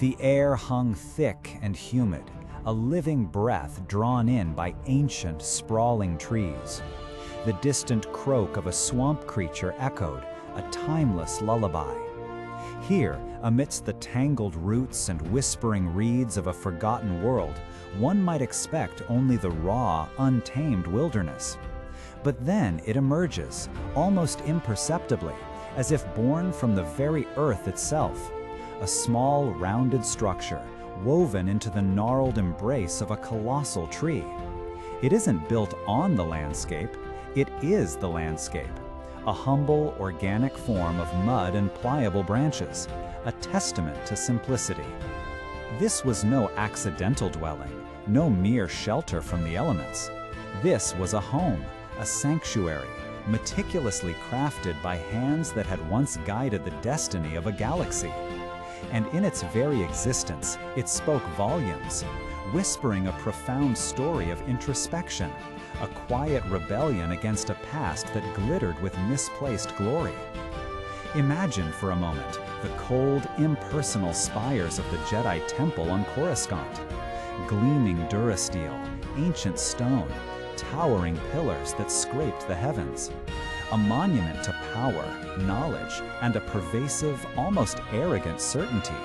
The air hung thick and humid, a living breath drawn in by ancient, sprawling trees. The distant croak of a swamp creature echoed, a timeless lullaby. Here, amidst the tangled roots and whispering reeds of a forgotten world, one might expect only the raw, untamed wilderness. But then it emerges, almost imperceptibly, as if born from the very earth itself. A small, rounded structure, woven into the gnarled embrace of a colossal tree. It isn't built on the landscape, it is the landscape. A humble, organic form of mud and pliable branches, a testament to simplicity. This was no accidental dwelling, no mere shelter from the elements. This was a home, a sanctuary, meticulously crafted by hands that had once guided the destiny of a galaxy. And in its very existence, it spoke volumes, whispering a profound story of introspection, a quiet rebellion against a past that glittered with misplaced glory. Imagine for a moment the cold, impersonal spires of the Jedi Temple on Coruscant. Gleaming durasteel, ancient stone, towering pillars that scraped the heavens. A monument to power, knowledge, and a pervasive, almost arrogant certainty.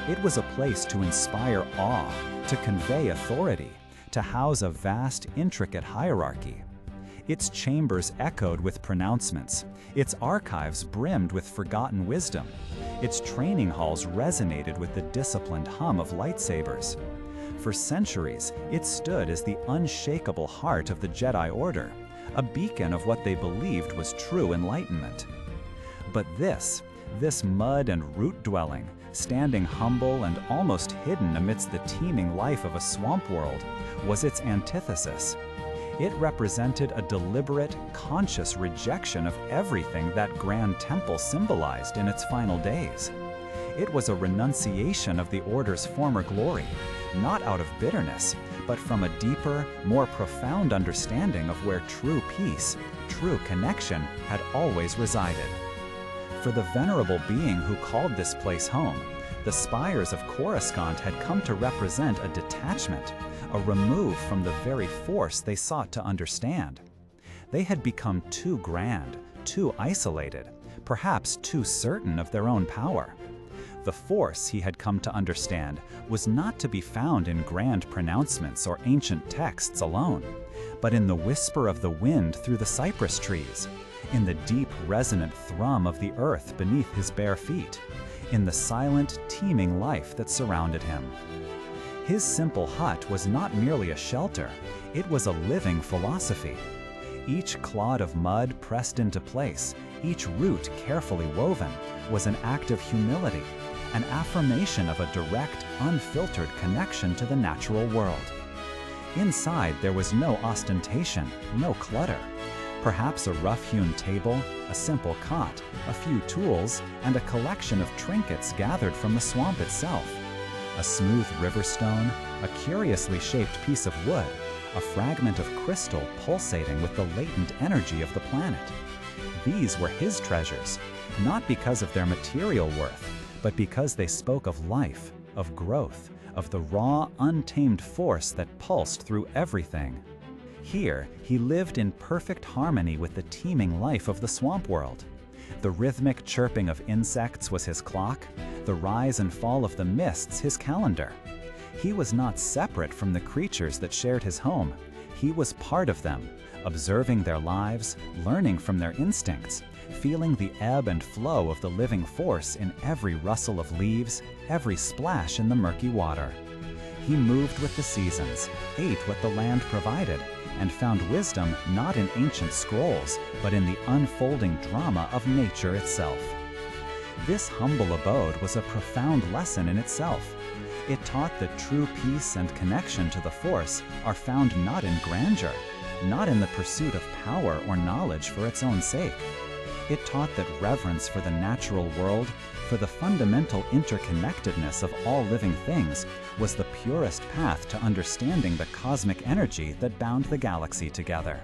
It was a place to inspire awe, to convey authority, to house a vast, intricate hierarchy. Its chambers echoed with pronouncements, its archives brimmed with forgotten wisdom, its training halls resonated with the disciplined hum of lightsabers. For centuries, it stood as the unshakable heart of the Jedi Order, a beacon of what they believed was true enlightenment. But this mud and root dwelling, standing humble and almost hidden amidst the teeming life of a swamp world, was its antithesis. It represented a deliberate, conscious rejection of everything that grand temple symbolized in its final days. It was a renunciation of the Order's former glory, not out of bitterness, but from a deeper, more profound understanding of where true peace, true connection had always resided. For the venerable being who called this place home, the spires of Coruscant had come to represent a detachment, a remove from the very force they sought to understand. They had become too grand, too isolated, perhaps too certain of their own power. The force he had come to understand was not to be found in grand pronouncements or ancient texts alone, but in the whisper of the wind through the cypress trees, in the deep, resonant thrum of the earth beneath his bare feet, in the silent, teeming life that surrounded him. His simple hut was not merely a shelter, it was a living philosophy. Each clod of mud pressed into place, each root carefully woven, was an act of humility, an affirmation of a direct, unfiltered connection to the natural world. Inside, there was no ostentation, no clutter. Perhaps a rough-hewn table, a simple cot, a few tools, and a collection of trinkets gathered from the swamp itself. A smooth river stone, a curiously shaped piece of wood, a fragment of crystal pulsating with the latent energy of the planet. These were his treasures, not because of their material worth, but because they spoke of life, of growth, of the raw, untamed force that pulsed through everything. Here, he lived in perfect harmony with the teeming life of the swamp world. The rhythmic chirping of insects was his clock, the rise and fall of the mists his calendar. He was not separate from the creatures that shared his home. He was part of them, observing their lives, learning from their instincts, feeling the ebb and flow of the living force in every rustle of leaves, every splash in the murky water. He moved with the seasons, ate what the land provided, and found wisdom not in ancient scrolls, but in the unfolding drama of nature itself. This humble abode was a profound lesson in itself. It taught that true peace and connection to the force are found not in grandeur, not in the pursuit of power or knowledge for its own sake. It taught that reverence for the natural world, for the fundamental interconnectedness of all living things, was the purest path to understanding the cosmic energy that bound the galaxy together.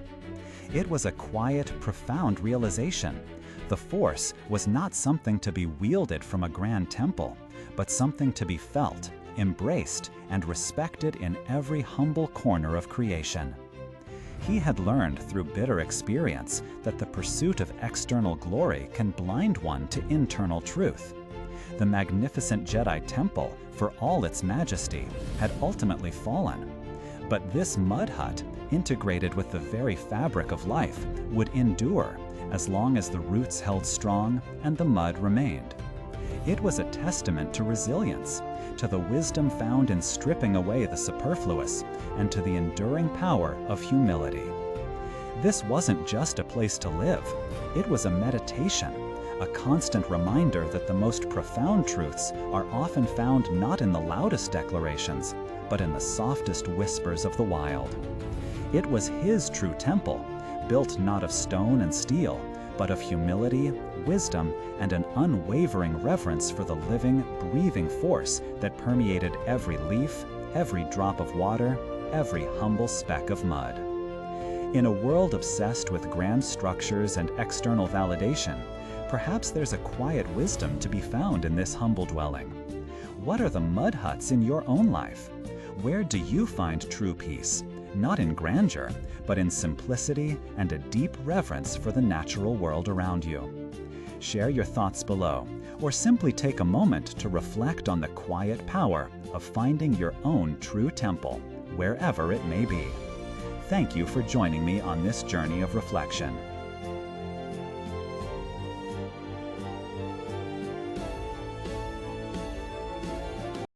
It was a quiet, profound realization, The force was not something to be wielded from a grand temple, but something to be felt, embraced, and respected in every humble corner of creation. He had learned through bitter experience that the pursuit of external glory can blind one to internal truth. The magnificent Jedi temple, for all its majesty, had ultimately fallen. But this mud hut, integrated with the very fabric of life, would endure as long as the roots held strong and the mud remained. It was a testament to resilience, to the wisdom found in stripping away the superfluous, and to the enduring power of humility. This wasn't just a place to live, it was a meditation, a constant reminder that the most profound truths are often found not in the loudest declarations, but in the softest whispers of the wild. It was his true temple, built not of stone and steel, but of humility, wisdom, and an unwavering reverence for the living, breathing force that permeated every leaf, every drop of water, every humble speck of mud. In a world obsessed with grand structures and external validation, perhaps there's a quiet wisdom to be found in this humble dwelling. What are the mud huts in your own life? Where do you find true peace? Not in grandeur, but in simplicity and a deep reverence for the natural world around you. Share your thoughts below, or simply take a moment to reflect on the quiet power of finding your own true temple, wherever it may be. Thank you for joining me on this journey of reflection.